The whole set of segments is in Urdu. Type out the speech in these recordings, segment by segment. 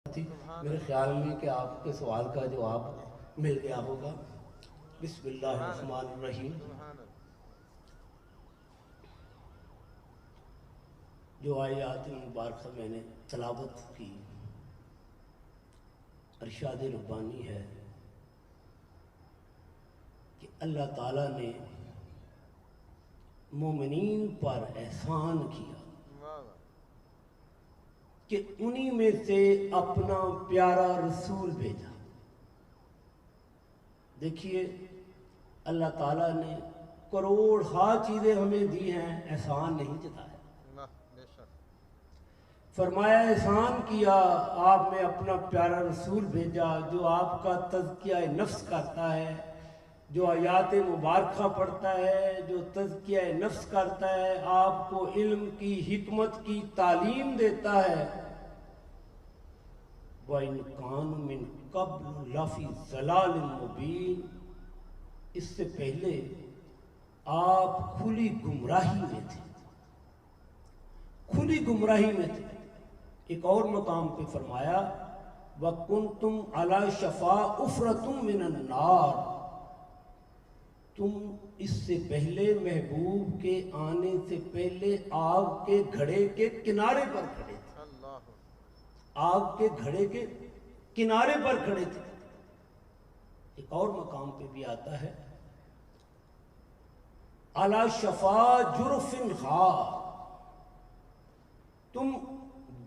تھی میرے خیال میں کہ آپ کے سوال کا جواب مل گیا ہوگا۔ بسم اللہ الرحمن الرحیم۔ جو آیات مبارکہ میں نے تلاوت کی ارشاد ربانی ہے کہ اللہ تعالیٰ نے مومنین پر احسان کیا کہ انہی میں سے اپنا پیارا رسول بھیجا۔ دیکھیے اللہ تعالیٰ نے کروڑ ہا چیزیں ہمیں دی ہیں، احسان نہیں جتایا۔ فرمایا احسان کیا، آپ میں اپنا پیارا رسول بھیجا جو آپ کا تزکیہ نفس کرتا ہے، جو آیات مبارکہ پڑھتا ہے، جو تزکیہ نفس کرتا ہے، آپ کو علم کی حکمت کی تعلیم دیتا ہے۔ وَإِنْ كَانُوا مِنْ قَبْلُ لَفِي ضَلَالٍ مُبِينٍ، اس سے پہلے آپ کھلی گمراہی میں تھے، کھلی گمراہی میں تھے۔ ایک اور مقام پہ فرمایا وَكُنْتُمْ عَلَى شَفَا حُفْرَةٍ مِّنَ النَّارِ، تم اس سے پہلے محبوب کے آنے سے پہلے آگ کے گھڑے کے کنارے پر کھڑے تھے، آگ کے گھڑے کے کنارے پر کھڑے تھے۔ ایک اور مقام پہ بھی آتا ہے عَلَى شَفَا جُرُفٍ غَارٍ، تم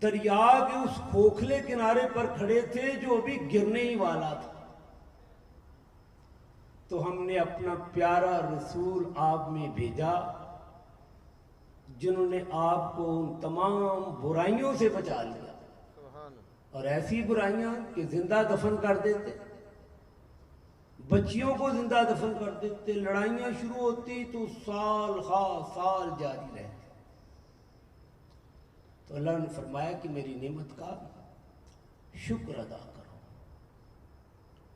دریا کے اس کھوکھلے کنارے پر کھڑے تھے جو ابھی گرنے ہی والا تھا۔ تو ہم نے اپنا پیارا رسول آپ میں بھیجا جنہوں نے آپ کو ان تمام برائیوں سے بچا لیا، اور ایسی برائیاں کہ زندہ دفن کر دیتے، بچیوں کو زندہ دفن کر دیتے، لڑائیاں شروع ہوتی تو سال ہا سال جاری رہتے۔ تو اللہ نے فرمایا کہ میری نعمت کا شکر ادا کرو،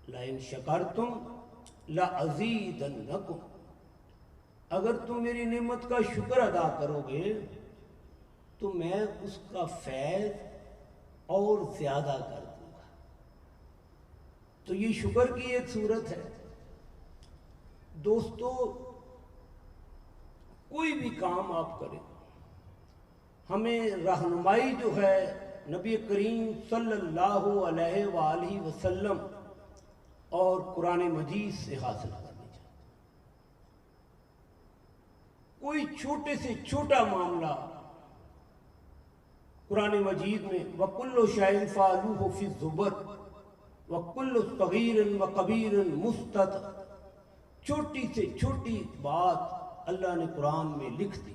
لَإِن شَكَرْتُمْ لَأَزِيدَنَّكُمْ، اگر تم میری نعمت کا شکر ادا کرو گے تو میں اس کا فیض اور زیادہ کر دوں گا۔ تو یہ شکر کی ایک صورت ہے۔ دوستو کوئی بھی کام آپ کریں، ہمیں رہنمائی جو ہے نبی کریم صلی اللہ علیہ وآلہ وسلم اور قرآن مجید سے حاصل کرنی چاہیے۔ کوئی چھوٹے سے چھوٹا معاملہ قرآن مجید میں وَكُلُّ شَيْءٍ فَعَلُوهُ فِي الزُّبُرِ وَكُلُّ صَغِيرٍ وَكَبِيرٍ مُسْتَطَرٌ، چھوٹی سے چھوٹی بات اللہ نے قرآن میں لکھ دی،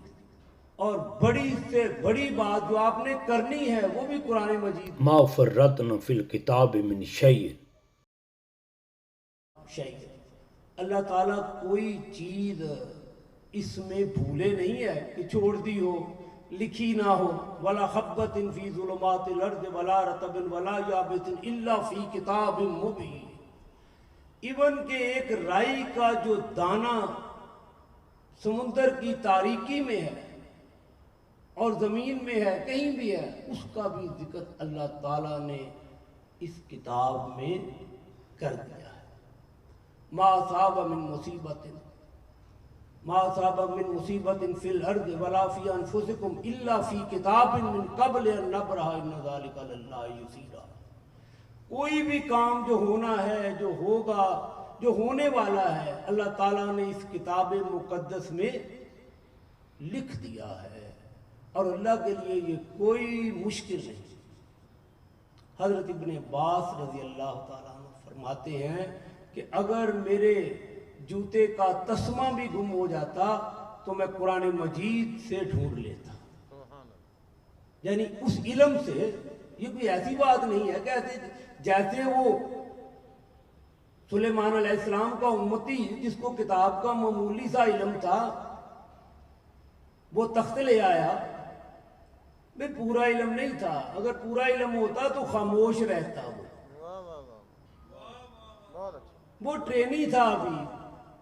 اور بڑی سے بڑی بات جو آپ نے کرنی ہے وہ بھی قرآن مجید ما فرطنا فی الکتاب من شیء، اللہ تعالیٰ کوئی چیز اس میں بھولے نہیں ہے کہ چھوڑ دی ہو، لکھی نہ ہو۔ وَلَا حَبَّةٍ فِي ظُلُمَاتِ الْأَرْضِ وَلَا رَطْبٍ وَلَا يَابِسٍ إِلَّا فِي كِتَابٍ مُبِينٍ، ایون کہ ایک رائی کا جو دانہ سمندر کی تاریکی میں ہے اور زمین میں ہے، کہیں بھی ہے، اس کا بھی ذکر اللہ تعالیٰ نے اس کتاب میں کر دیا ہے۔ ما اصاب من مصیبت فی الارض ولا فی انفسکم الا فی کتاب من قبل ان نبرأہ ان ذلک علی اللہ یسیر۔ کوئی بھی کام جو ہونا ہے، جو ہوگا، جو ہونے والا ہے، اللہ تعالیٰ نے اس کتاب مقدس میں لکھ دیا ہے، اور اللہ کے لیے یہ کوئی مشکل نہیں۔ حضرت ابن عباس رضی اللہ تعالیٰ عنہ فرماتے ہیں کہ اگر میرے جوتے کا تسمہ بھی گم ہو جاتا تو میں قرآن مجید سے ڈھونڈ لیتا، یعنی اس علم سے۔ یہ کوئی ایسی بات نہیں ہے کہ جیسے وہ سلیمان علیہ السلام کا امتی جس کو کتاب کا معمولی سا علم تھا، وہ تخت لے آیا، میں پورا علم نہیں تھا، اگر پورا علم ہوتا تو خاموش رہتا۔ وہ ٹرینی تھا ابھی۔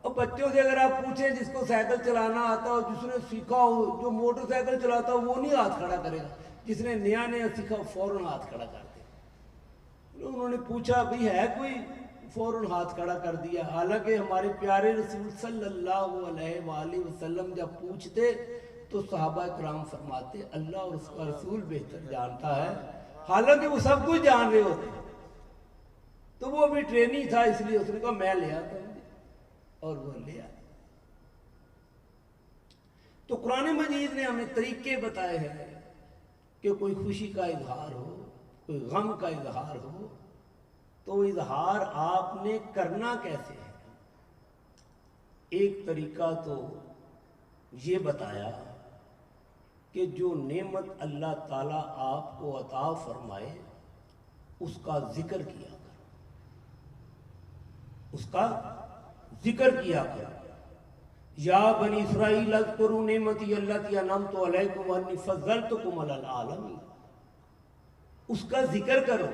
اور بچوں سے اگر آپ پوچھیں جس کو سائیکل چلانا آتا ہو، جس نے سیکھا ہو، جو موٹر سائیکل چلاتا ہو وہ نہیں ہاتھ کھڑا کرے گا، جس نے نیا سیکھا فوراً ہاتھ کھڑا کر دے۔ نے پوچھا بھی ہے کوئی، فوراً ہاتھ کھڑا کر دیا. حالانکہ ہمارے پیارے رسول صلی اللہ علیہ وآلہ وسلم جب پوچھتے تو صحابہ کرام فرماتے اللہ اور اس کا رسول بہتر جانتا ہے. حالانکہ وہ سب کچھ جان رہے ہوتے، تو وہ بھی ٹرینی تھا، اس لیے اس نے کہا میں لے آتا ہوں، اور وہ لے آیا. تو قرآن مجید نے ہمیں طریقے بتائے ہیں کہ کوئی خوشی کا اظہار ہو، کوئی غم کا اظہار ہو، تو اظہار آپ نے کرنا کیسے ہے. ایک طریقہ تو یہ بتایا کہ جو نعمت اللہ تعالیٰ آپ کو عطا فرمائے اس کا ذکر کیا کرو، اس کا ذکر کیا کرو. یا بنی اسرائیل اذکروا نعمتی التی انعمت علیکم وانی فضلتکم علی العالمین. اس کا ذکر کرو،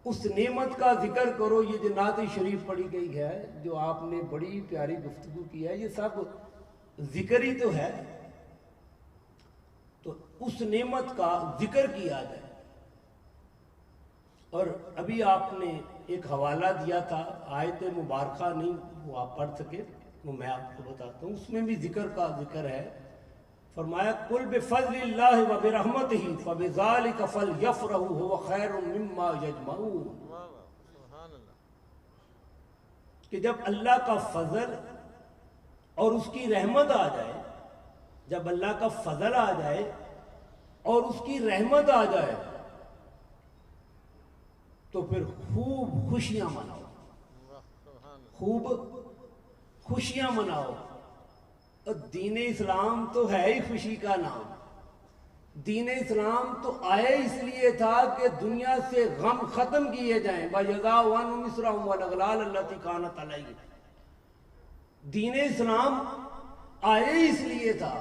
اس نعمت کا ذکر کرو. یہ جو نعت شریف پڑھی گئی ہے، جو آپ نے بڑی پیاری گفتگو کی ہے، یہ سب ذکر ہی تو ہے. تو اس نعمت کا ذکر کیا جائے. اور ابھی آپ نے ایک حوالہ دیا تھا، آیت مبارکہ نہیں وہ آپ پڑھ سکے، وہ میں آپ کو بتاتا ہوں. اس میں بھی ذکر کا ذکر ہے. فرمایا قل بفضل اللہ وبرحمتہ فبذلک فلیفرحوا هو خیر مما یجمعون. کہ جب اللہ کا فضل اور اس کی رحمت آ جائے، جب اللہ کا فضل آ جائے اور اس کی رحمت آ جائے تو پھر خوب خوشیاں مناؤ، خوب خوشیاں مناؤ. اور دین اسلام تو ہے ہی خوشی کا نام. دین اسلام تو آئے اس لیے تھا کہ دنیا سے غم ختم کیے جائیں. وَجَزَاءُ عَنْهُمْ إِسْرَهُمْ وَالْأَغْلَالَ الَّتِي كَانَتْ عَلَيْهِمْ. دین اسلام آئے اس لیے تھا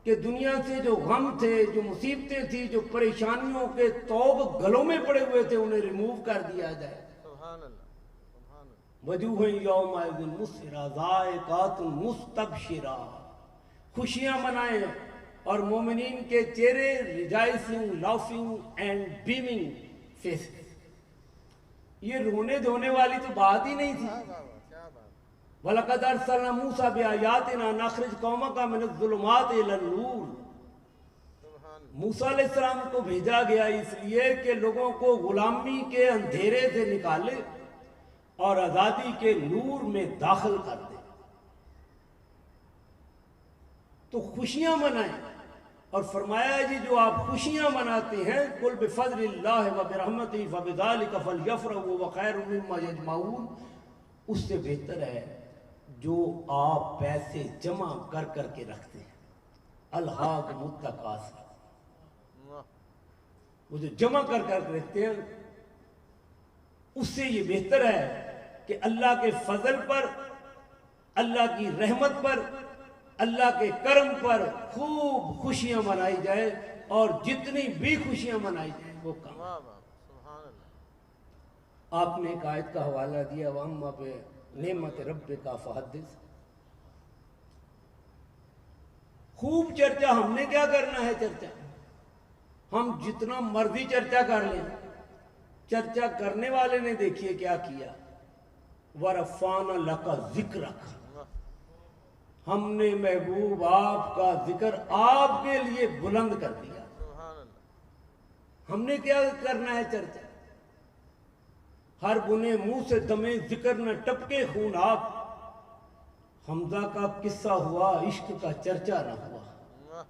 کہ دنیا سے جو غم تھے، جو مصیبتیں تھی، جو پریشانیوں کے توب گلوں میں پڑے ہوئے تھے، انہیں ریموو کر دیا جائے. وجوہ یومئذ مسفرہ ذائقات مستبشرہ. خوشیاں منائیں اور مومنین کے چہرے ریجائسنگ، لافنگ اینڈ بیمنگ فیسز. یہ رونے دھونے والی تو بات ہی نہیں تھی. وَلَقَدْ أَرْسَلْنَا مُوسَىٰ بِآيَاتِنَا نَخْرِجْ قَوْمَكَ مِنَ الظُّلُمَاتِ إِلَى النُّورِ. موسیٰ علیہ السلام کو بھیجا گیا اس لیے کہ لوگوں کو غلامی کے اندھیرے سے نکالے اور آزادی کے نور میں داخل کر دے. تو خوشیاں منائیں. اور فرمایا جی جو آپ خوشیاں مناتے ہیں قل بفضل اللہ وبرحمتہ فبذلک فلیفرحوا هو خیر مما یجمعون، اس سے بہتر ہے جو آپ پیسے جمع کر کر کے رکھتے ہیں. الہاکم التکاثر، وہ جو جمع کر کر کے رکھتے ہیں، اس سے یہ بہتر ہے کہ اللہ کے فضل پر، اللہ کی رحمت پر، اللہ کے کرم پر خوب خوشیاں منائی جائے. اور جتنی بھی خوشیاں منائی جائیں وہ کم. آپ نے ایک آیت کا حوالہ دیا وَأَمَّا بِنِعْمَتِ رَبِّكَ فَحَدِّثْ. خوب چرچا. ہم نے کیا کرنا ہے چرچا؟ ہم جتنا مرضی چرچا کر لیں. چرچا کرنے والے نے دیکھیے کیا کیا، وَرَفَعْنَا لَكَ ذِكْرَكَ. ہم نے محبوب آپ کا ذکر آپ کے لیے بلند کر دیا. ہم نے کیا کرنا ہے چرچا؟ ہر بنے منہ سے دمے ذکر نہ ٹپکے خون آپ. حمزہ کا قصہ ہوا، عشق کا چرچا نہ ہوا.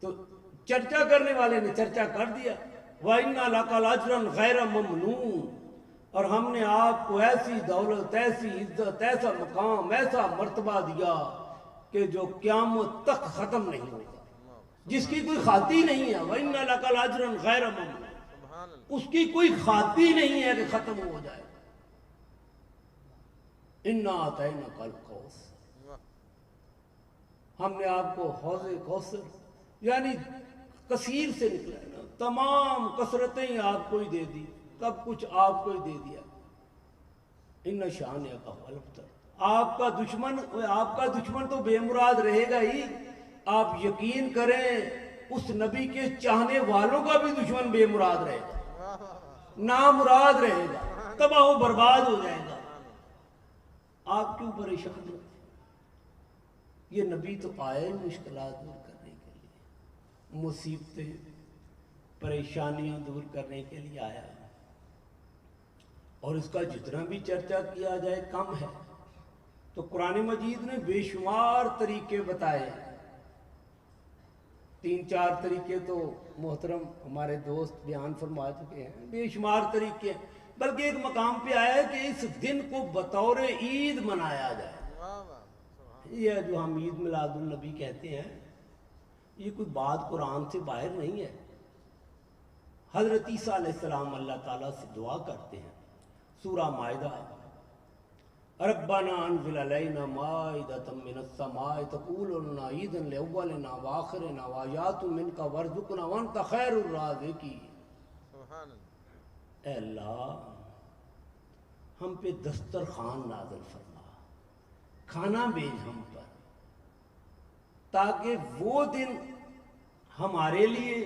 تو چرچا کرنے والے نے چرچا کر دیا. وَإِنَّا لَكَ لَأَجْرًا غَيْرَ مَمْنُونٍ. اور ہم نے آپ کو ایسی دولت، ایسی عزت، ایسا مقام، ایسا مرتبہ دیا کہ جو قیامت تک ختم نہیں ہوگا، جس کی کوئی خاطی نہیں ہے. وَإِنَّا لَكَ لَأَجْرًا غَيْرَ مَمْنُونٍ. اس کی کوئی خاطی نہیں ہے کہ ختم ہو جائے. اِنَّا أَعْطَيْنَاكَ الْكَوْثَرَ. ہم نے آپ کو حوض کوثر، یعنی کثیر سے نکلا ہے نا، تمام کثرتیں آپ کو ہی دے دی، سب کچھ آپ کو ہی دے دیا. اِنَّ شَانِئَكَ هُوَ الْأَبْتَرُ. آپ کا دشمن تو بے مراد رہے گا ہی. آپ یقین کریں اس نبی کے چاہنے والوں کا بھی دشمن بے مراد رہے گا، نامراد رہے گا. تباہ و برباد ہو جائے گا، آپ کیوں پریشان ہوتے؟ یہ نبی تو آئے مشکلات دور کرنے کے لیے، مصیبتیں پریشانیاں دور کرنے کے لیے آیا، اور اس کا جتنا بھی چرچا کیا جائے کم ہے۔ تو قرآن مجید نے بے شمار طریقے بتائے، 3-4 طریقے تو محترم ہمارے دوست بیان فرما چکے ہیں، بے شمار طریقے، بلکہ ایک مقام پہ آیا ہے کہ اس دن کو بطور عید منایا جائے۔ یہ جو ہم عید میلاد النبی کہتے ہیں، یہ کوئی بات قرآن سے باہر نہیں ہے۔ حضرت عیسیٰ علیہ السلام اللہ تعالیٰ سے دعا کرتے ہیں، سورہ مائدہ، ربنا انزل علینا مائدۃ من السماء تکون لنا عیدا لاولنا وآخرنا وآیات منک وارزقنا وانت خیر الرازقین۔ اے اللہ، ہم پہ دسترخوان نازل فرما، کھانا بھیج ہم پر، تاکہ وہ دن ہمارے لیے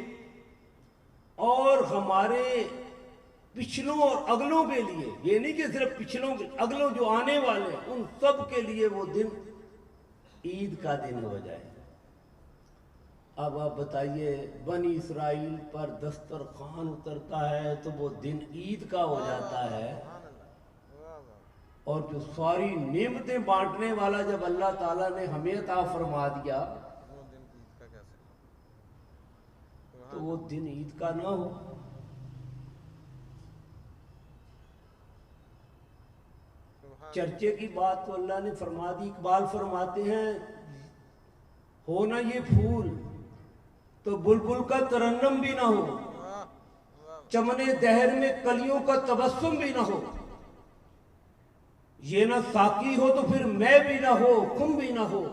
اور ہمارے پچھلوں اور اگلوں کے لیے، یہ نہیں کہ صرف پچھلوں اگلوں جو آنے والے ہیں ان سب کے لیے وہ دن عید کا دن ہو جائے۔ اب آپ بتائیے، بنی اسرائیل پر دسترخوان اترتا ہے تو وہ دن عید کا ہو جاتا ہے، اور جو ساری نعمتیں بانٹنے والا جب اللہ تعالیٰ نے ہمیں عطا فرما دیا تو وہ دن عید کا نہ ہو۔ چرچے کی بات تو اللہ نے فرما دی۔ اقبال فرماتے ہیں، ہو نہ یہ پھول تو بلبل کا ترنم بھی نہ ہو، چمن دہر میں کلیوں کا تبسم بھی نہ ہو، یہ نہ ساقی ہو تو پھر میں بھی نہ ہو، خم بھی نہ ہو،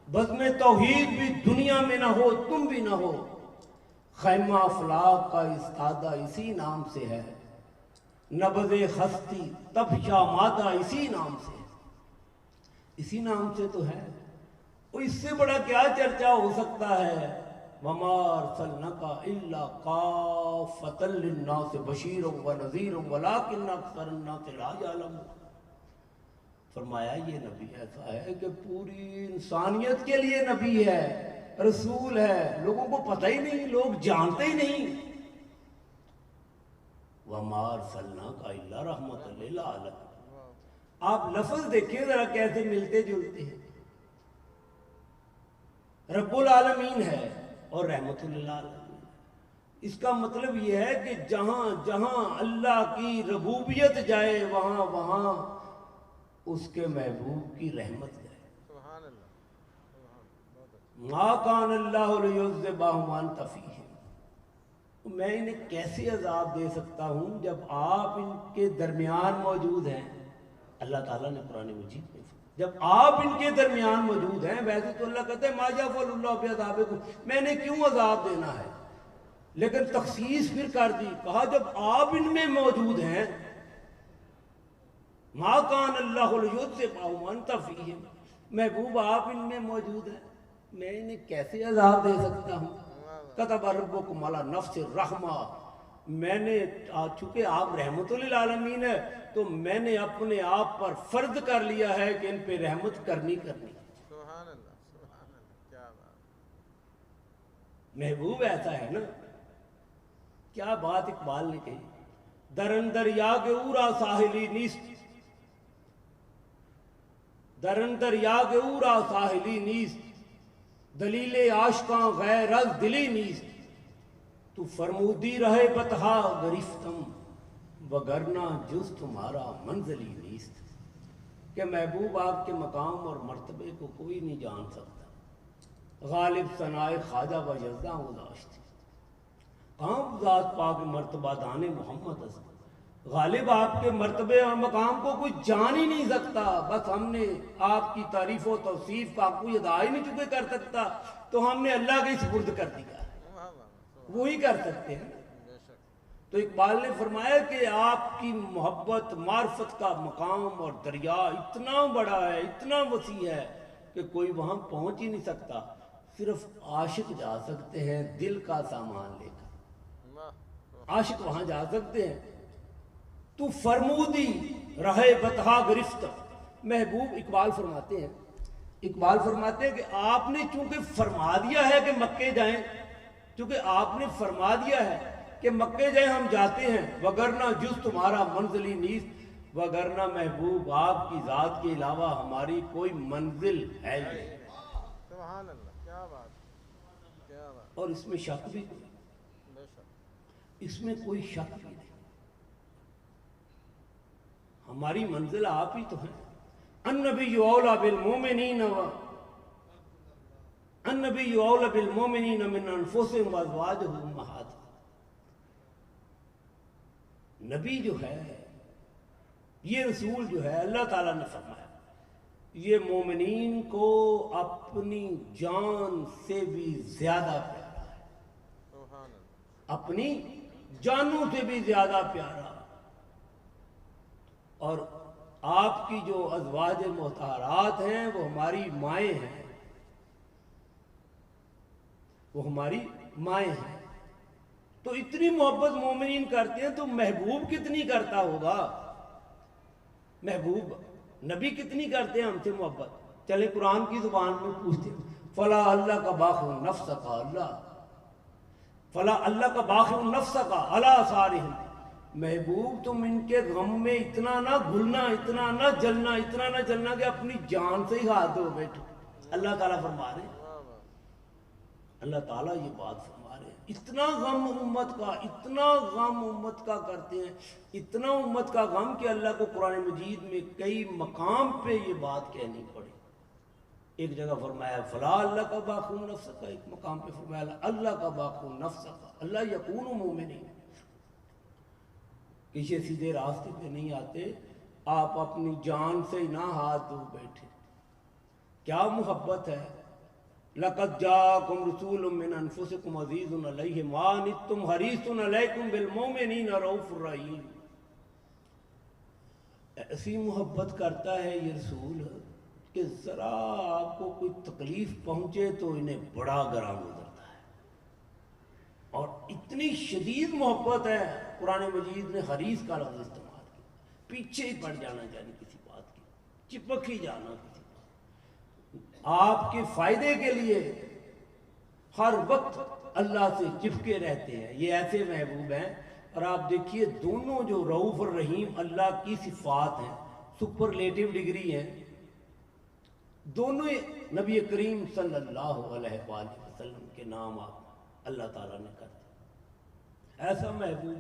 بزم توحید بھی دنیا میں نہ ہو، تم بھی نہ ہو، خیمہ افلاک کا استادہ اسی نام سے ہے، نبض ہستی تفشا مادہ اسی نام سے، اسی نام سے تو ہے۔ اور اس سے بڑا کیا چرچا ہو سکتا ہے؟ وَمَا أَرْسَلْنَاكَ إِلَّا كَافَّةً لِلنَّاسِ بَشِيرًا وَنَذِيرًا وَلَٰكِنَّ أَكْثَرَ النَّاسِ لَا يَعْلَمُونَ۔ فرمایا یہ نبی ایسا ہے کہ پوری انسانیت کے لیے نبی ہے، رسول ہے، لوگوں کو پتہ ہی نہیں، لوگ جانتے ہی نہیں۔ وَمَا أَرْسَلْنَاكَ إِلَّا رَحْمَةً لِلْعَالَمِينَ۔ آپ لفظ دیکھیں ذرا کیسے ملتے جلتے ہیں، رب العالمین ہے اور رحمت للعالمین۔ اس کا مطلب یہ ہے کہ جہاں جہاں اللہ کی ربوبیت جائے وہاں وہاں اس کے محبوب کی رحمت جائے۔ ما کان اللہ لیعذبہم وانت فیہم، میں انہیں کیسے عذاب دے سکتا ہوں جب آپ ان کے درمیان موجود ہیں؟ اللہ تعالیٰ نے قرآن مجید میں جب آپ ان کے درمیان موجود ہیں، ویسے تو اللہ کہتے ہیں ما یفعل اللہ بعذابکم، میں نے کیوں عذاب دینا ہے، لیکن تخصیص پھر کر دی، کہا جب آپ ان میں موجود ہیں، ما کان اللہ لیعذبہم وانت فیہم، محبوب آپ ان میں موجود ہیں، میں انہیں کیسے عذاب دے سکتا ہوں؟ کتب ربکم علی نفس الرحمہ، میں نے چونکہ آپ رحمت للعالمین ہے تو میں نے اپنے آپ پر فرض کر لیا ہے کہ ان پہ رحمت کرنی۔ سبحان اللہ، سبحان اللہ، کیا بات۔ محبوب ایسا ہے نا، کیا بات اقبال نے کہی، درن دریا کے اورا ساحلی نیست، درن دریا کے اورا ساحلی نیست، دلیل عاشقاں غیر از دلی نیست، تو فرمودی رہے بتہا گرفتم وگرنہ جز تمہارا منزلی نیست، کہ محبوب آپ کے مقام اور مرتبے کو کوئی نہیں جان سکتا۔ غالب ثنائے خواجہ و یزداں گذاشت، کہاں ذات پاک مرتبہ دانے محمد عظم، غالب آپ کے مرتبے اور مقام کو کوئی جان ہی نہیں سکتا، بس ہم نے آپ کی تعریف و توصیف کا کوئی ادا ہی نہیں چکے کر سکتا، تو ہم نے اللہ کے سپرد کر دیا، وہی کر سکتے ہیں۔ تو اقبال نے فرمایا کہ آپ کی محبت معرفت کا مقام اور دریا اتنا بڑا ہے، اتنا وسیع ہے کہ کوئی وہاں پہنچ ہی نہیں سکتا، صرف عاشق جا سکتے ہیں دل کا سامان لے کر، عاشق وہاں جا سکتے ہیں۔ تو فرمودی رہے بتہا گرفت. محبوب اقبال فرماتے ہیں کہ آپ نے چونکہ فرما دیا ہے کہ مکے جائیں، چونکہ آپ نے فرما دیا ہے کہ مکے جائیں ہم جاتے ہیں، وگرنہ جز تمہارا منزلی نیست، وگرنہ محبوب آپ کی ذات کے علاوہ ہماری کوئی منزل ہے ہی نہیں. سبحان اللہ، کیا بات، کیا بات. اور اس میں شک بھی کوئی، بے شک. اس میں کوئی شک بھی نہیں. ہماری منزل آپ ہی تو ہیں. النبی اولی بالمومنین النبی اولی بالمومنین من انفسہم وازواجہ امہاتہم. نبی جو ہے، یہ رسول جو ہے، اللہ تعالیٰ نے فرمایا یہ مومنین کو اپنی جان سے بھی زیادہ پیارا ہے، سبحان اللہ. اپنی جانوں سے بھی زیادہ پیارا. اور آپ کی جو ازواج مطہرات ہیں وہ ہماری مائیں ہیں، وہ ہماری مائیں ہیں. تو اتنی محبت مومنین کرتے ہیں تو محبوب کتنی کرتا ہوگا؟ محبوب نبی کتنی کرتے ہیں ہم سے محبت؟ چلے قرآن کی زبان میں پوچھتے ہیں. فلا اللہ کا باخر نفس کا اللہ فلا اللہ کا باخر نفس کا اللہ سارہم. محبوب تم ان کے غم میں اتنا نہ گھلنا، اتنا نہ جلنا، اتنا نہ جلنا کہ اپنی جان سے ہی ہاتھ دھو بیٹھو. اللہ تعالیٰ فرما رہے ہیں، واہ واہ. اللہ تعالیٰ یہ بات فرما رہے ہیں. اتنا غم امت کا، اتنا غم امت کا کرتے ہیں، اتنا امت کا غم کہ اللہ کو قرآن مجید میں کئی مقام پہ یہ بات کہنی پڑی. ایک جگہ فرمایا فلا اللہ کا باخر نفس کا، ایک مقام پہ فرمایا اللہ کا باخر نفس کا اللہ یکون مومنین. کسی سیدھے راستے پہ نہیں آتے، آپ اپنی جان سے ہی نہ ہاتھ دھو بیٹھے. کیا محبت ہے. لقد جاءکم رسول من انفسکم عزیز علیہ ما عنتم حریص علیکم بالمؤمنین رؤوف الرحیم. ایسی محبت کرتا ہے یہ رسول کہ ذرا آپ کو کوئی تکلیف پہنچے تو انہیں بڑا گراں گزرتا ہے. اور اتنی شدید محبت ہے، قرآن مجید نے حریص کا لفظ استعمال کیا. پیچھے ہی پڑ جانا چاہیے کسی بات کی، چپک ہی جانا کسی بات، آپ کے فائدے کے لیے ہر وقت اللہ سے چپکے رہتے ہیں. یہ ایسے محبوب ہیں. اور آپ دیکھیے دونوں جو رؤوف اور رحیم اللہ کی صفات ہیں، سپرلیٹو ڈگری ہیں، دونوں نبی کریم صلی اللہ علیہ وآلہ وسلم کے نام آپ اللہ تعالیٰ نے کر دیا. ایسا محبوب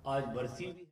آج برسی بھی